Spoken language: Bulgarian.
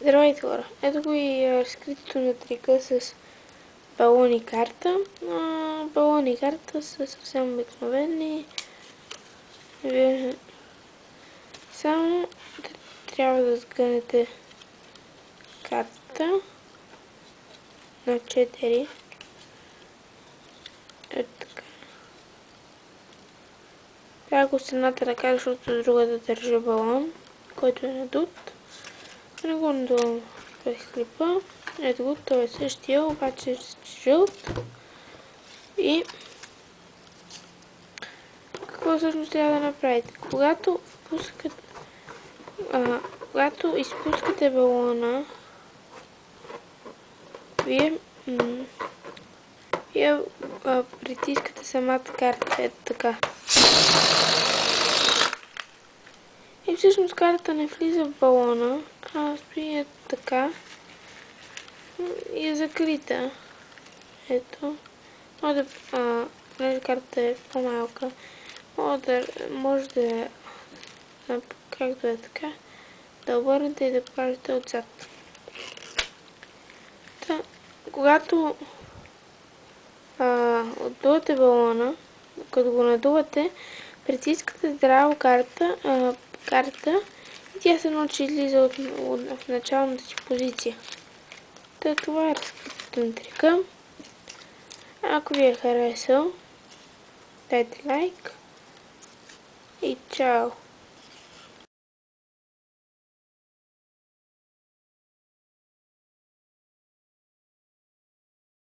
Здравейте хора! Ето го и разкритото на трика с балон и карта. Балон и карта са съвсем обикновени. Вие само трябва да сгънете картата на 4. Ето така. Трябва го с едната ръка, защото другата държа балон, който е надут. Не го надувам през клипа. Ето го, той е същия, обаче е жълт. И какво всъщност трябва да направите? Когато изпускате балона, вие притискате самата карта, ето така. И всъщност картата не влиза в балона, а стои ето така и е закрита. Ето. Понеже картата е по-малка, може да, както е така, да обърнете и да покажете отзад. Когато отдувате балона, като го надувате, притискате здраво карта и тя се научи излиза в началната си позиция. Това е разкритото на трика. Ако ви е харесал, дайте лайк и чао!